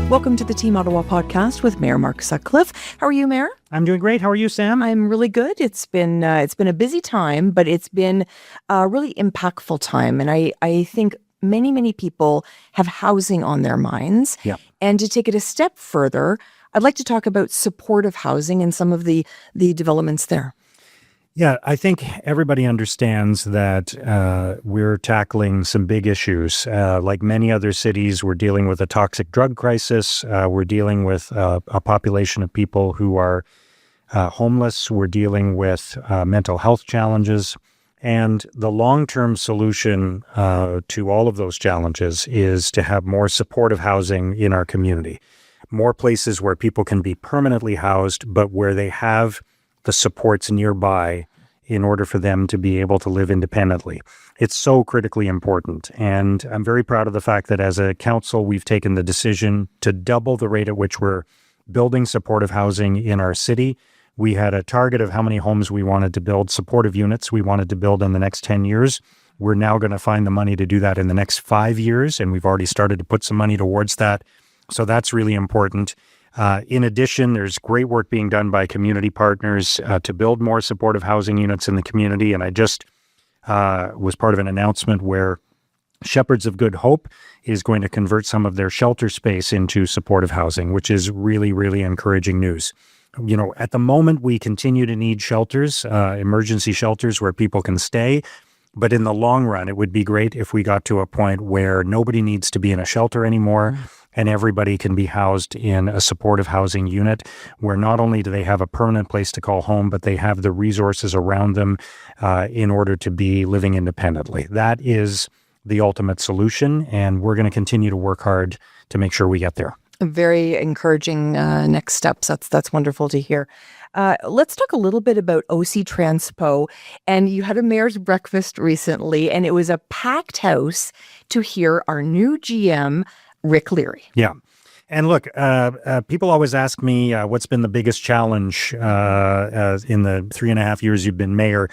Welcome to the Team Ottawa podcast with Mayor Mark Sutcliffe. How are you, Mayor? I'm doing great. How are you, Sam? I'm really good. It's been a busy time, but it's been a really impactful time. And I think many people have housing on their minds. Yeah. And to take it a step further, I'd like to talk about supportive housing and some of the developments there. Yeah, I think everybody understands that we're tackling some big issues. Like many other cities, we're dealing with a toxic drug crisis. We're dealing with a population of people who are homeless. We're dealing with mental health challenges. And the long-term solution to all of those challenges is to have more supportive housing in our community. More places where people can be permanently housed, but where they have the supports nearby in order for them to be able to live independently. It's so critically important. And I'm very proud of the fact that as a council, we've taken the decision to double the rate at which we're building supportive housing in our city. We had a target of how many homes we wanted to build, supportive units we wanted to build in the next 10 years. We're now going to find the money to do that in the next 5 years, and we've already started to put some money towards that. So that's really important. In addition, there's great work being done by community partners to build more supportive housing units in the community. And I just was part of an announcement where Shepherds of Good Hope is going to convert some of their shelter space into supportive housing, which is really encouraging news. You know, at the moment, we continue to need shelters, emergency shelters where people can stay. But in the long run, it would be great if we got to a point where nobody needs to be in a shelter anymore. And everybody can be housed in a supportive housing unit where not only do they have a permanent place to call home, but they have the resources around them in order to be living independently. That is the ultimate solution, and we're going to continue to work hard to make sure we get there. Very encouraging next steps. That's wonderful to hear. Let's talk a little bit about OC Transpo. And you had a mayor's breakfast recently, and it was a packed house to hear our new GM, Rick Leary. Yeah. And look, people always ask me what's been the biggest challenge in the 3.5 years you've been mayor.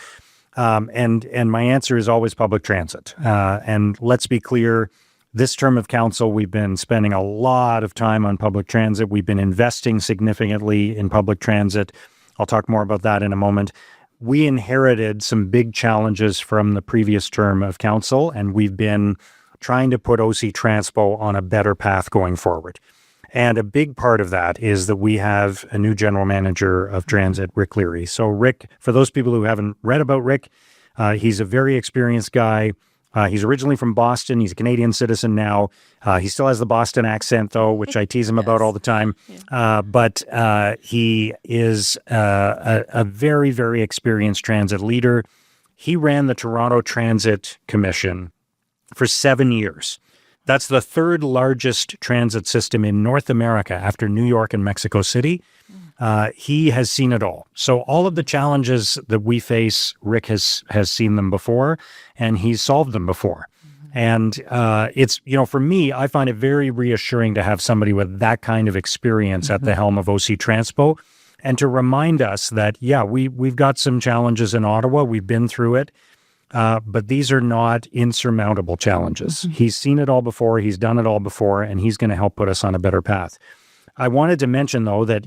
And my answer is always public transit. And let's be clear, this term of council, we've been spending a lot of time on public transit. We've been investing significantly in public transit. I'll talk more about that in a moment. We inherited some big challenges from the previous term of council, and we've been trying to put OC Transpo on a better path going forward. And a big part of that is that we have a new general manager of transit, Rick Leary. So Rick, for those people who haven't read about Rick, he's a very experienced guy. He's originally from Boston. He's a Canadian citizen now. He still has the Boston accent, though, which I tease him about all the time. Yeah. But he is a very experienced transit leader. He ran the Toronto Transit Commission for 7 years. That's the third largest transit system in North America after New York and Mexico City. He has seen it all. So all of the challenges that we face, Rick has seen them before, and he's solved them before. And it's, for me, I find it very reassuring to have somebody with that kind of experience at the helm of OC Transpo, and to remind us that, we've got some challenges in Ottawa. We've been through it. But these are not insurmountable challenges. He's seen it all before. He's done it all before, and he's going to help put us on a better path. I wanted to mention, though, that,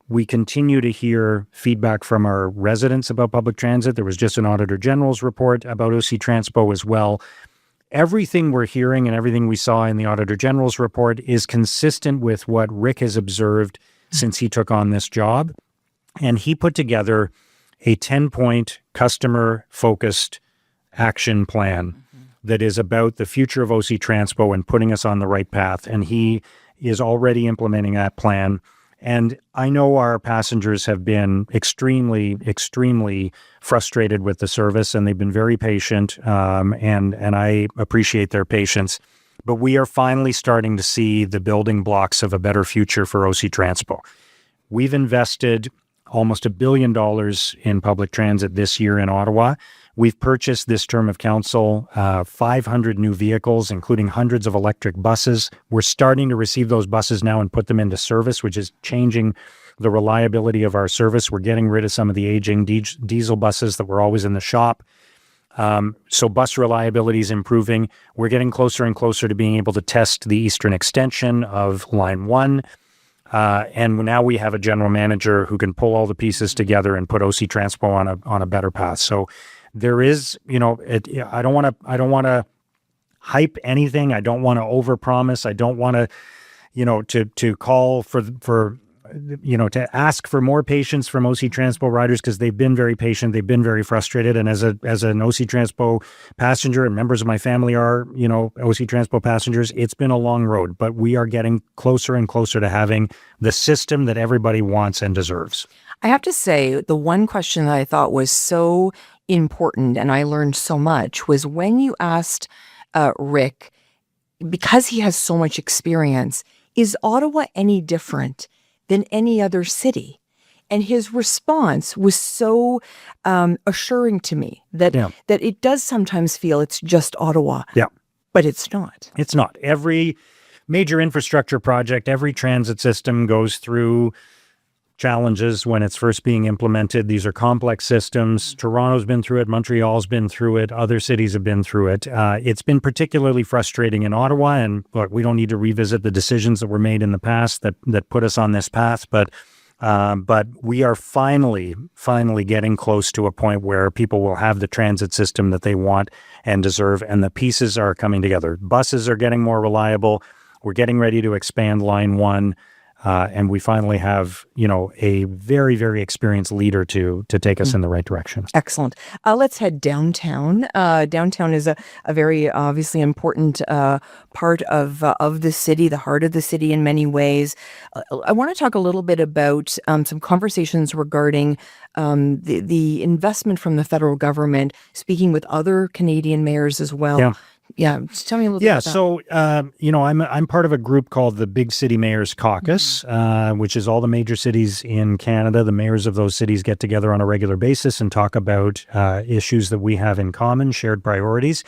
we continue to hear feedback from our residents about public transit. There was just an Auditor General's report about OC Transpo as well. Everything we're hearing and everything we saw in the Auditor General's report is consistent with what Rick has observed since he took on this job. And he put together a 10-point customer-focused action plan that is about the future of OC Transpo and putting us on the right path. And he is already implementing that plan. And I know our passengers have been extremely frustrated with the service, and they've been very patient, and I appreciate their patience. But we are finally starting to see the building blocks of a better future for OC Transpo. We've invested almost $1 billion in public transit this year in Ottawa. We've purchased this term of council 500 new vehicles, including hundreds of electric buses. We're starting to receive those buses now and put them into service, which is changing the reliability of our service. We're getting rid of some of the aging diesel buses that were always in the shop. So bus reliability is improving. We're getting closer and closer to being able to test the eastern extension of Line 1. And now we have a general manager who can pull all the pieces together and put OC Transpo on a better path. So there is, I don't want to hype anything. I don't want to overpromise. I don't want to call for to ask for more patience from OC Transpo riders, because they've been very patient. They've been very frustrated. And as an OC Transpo passenger, and members of my family are, OC Transpo passengers, it's been a long road, but we are getting closer and closer to having the system that everybody wants and deserves. I have to say, the one question that I thought was so important, and I learned so much, was when you asked Rick, because he has so much experience, is Ottawa any different than any other city? And his response was so assuring to me that it does sometimes feel it's just Ottawa. Yeah. But it's not. It's not. Every major infrastructure project, every transit system goes through challenges when it's first being implemented. These are complex systems. Toronto's been through it. Montreal's been through it. Other cities have been through it. It's been particularly frustrating in Ottawa. And look, we don't need to revisit the decisions that were made in the past that put us on this path. But we are finally getting close to a point where people will have the transit system that they want and deserve. And the pieces are coming together. Buses are getting more reliable. We're getting ready to expand Line 1. And we finally have, a very, very experienced leader to take us in the right direction. Excellent. Let's head downtown. Downtown is a very obviously important part of the city, the heart of the city in many ways. I want to talk a little bit about some conversations regarding the investment from the federal government, speaking with other Canadian mayors as well. Yeah. Yeah, just tell me a little bit about that. So, I'm part of a group called the Big City Mayors Caucus, which is all the major cities in Canada. The mayors of those cities get together on a regular basis and talk about issues that we have in common, shared priorities.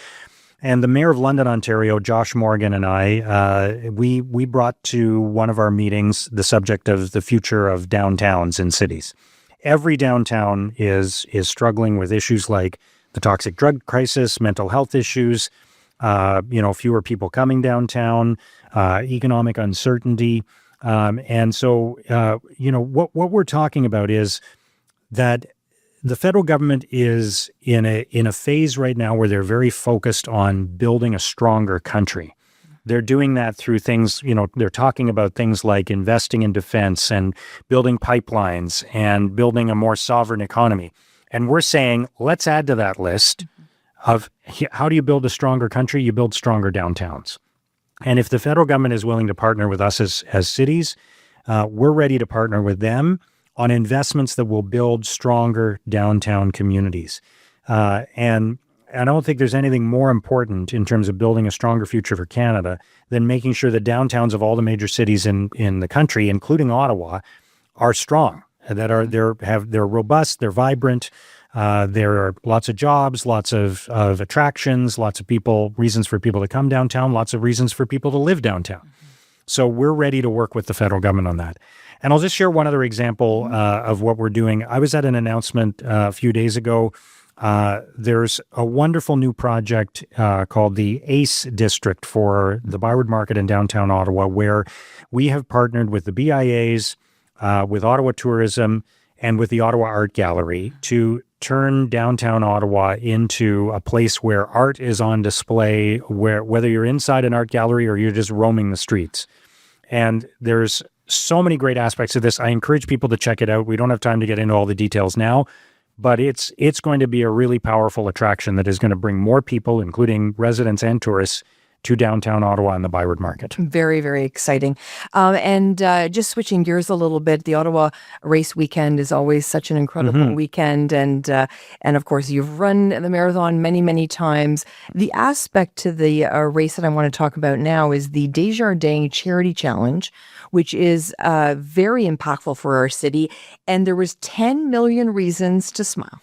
And the mayor of London, Ontario, Josh Morgan, and I, we brought to one of our meetings the subject of the future of downtowns in cities. Every downtown is struggling with issues like the toxic drug crisis, mental health issues, fewer people coming downtown, economic uncertainty. And so, what we're talking about is that the federal government is in a phase right now where they're very focused on building a stronger country. They're doing that through things, they're talking about things like investing in defense and building pipelines and building a more sovereign economy. And we're saying, let's add to that list of how do you build a stronger country? You build stronger downtowns. And if the federal government is willing to partner with us as cities, we're ready to partner with them on investments that will build stronger downtown communities. And I don't think there's anything more important in terms of building a stronger future for Canada than making sure that downtowns of all the major cities in the country, including Ottawa, are strong, that they're robust, they're vibrant. There are lots of jobs, lots of attractions, lots of reasons for people to come downtown, lots of reasons for people to live downtown. So we're ready to work with the federal government on that. And I'll just share one other example of what we're doing. I was at an announcement a few days ago. There's a wonderful new project called the ACE District for the Byward Market in downtown Ottawa, where we have partnered with the BIAs, with Ottawa Tourism, and with the Ottawa Art Gallery to turn downtown Ottawa into a place where art is on display, whether you're inside an art gallery or you're just roaming the streets. And there's so many great aspects of this. I encourage people to check it out. We don't have time to get into all the details now, but it's going to be a really powerful attraction that is going to bring more people, including residents and tourists, to downtown Ottawa and the Byward Market. Very, very exciting. And just switching gears a little bit, the Ottawa Race Weekend is always such an incredible weekend. And of course, you've run the marathon many, many times. The aspect to the race that I want to talk about now is the Desjardins Charity Challenge, which is very impactful for our city. And there was 10 million reasons to smile.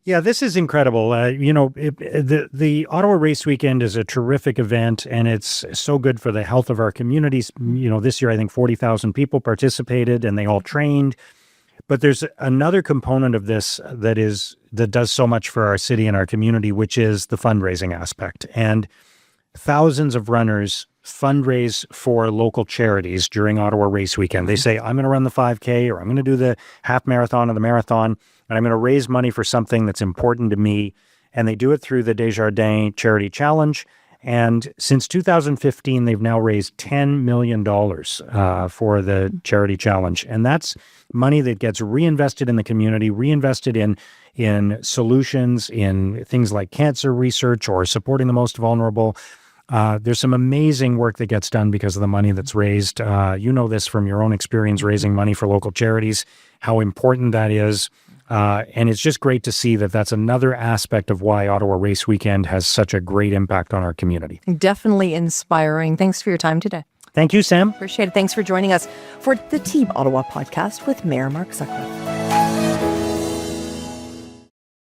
Yeah, this is incredible. The Ottawa Race Weekend is a terrific event, and it's so good for the health of our communities. This year, I think 40,000 people participated, and they all trained. But there's another component of this that does so much for our city and our community, which is the fundraising aspect. And thousands of runners fundraise for local charities during Ottawa Race Weekend. They say, I'm going to run the 5K, or I'm going to do the half marathon or the marathon, and I'm going to raise money for something that's important to me. And they do it through the Desjardins Charity Challenge. And since 2015, they've now raised $10 million for the Charity Challenge. And that's money that gets reinvested in the community, reinvested in solutions, in things like cancer research or supporting the most vulnerable. There's some amazing work that gets done because of the money that's raised. You know this from your own experience raising money for local charities, how important that is. And it's just great to see that that's another aspect of why Ottawa Race Weekend has such a great impact on our community. Definitely inspiring. Thanks for your time today. Thank you, Sam. Appreciate it. Thanks for joining us for the Team Ottawa podcast with Mayor Mark Zuckerman.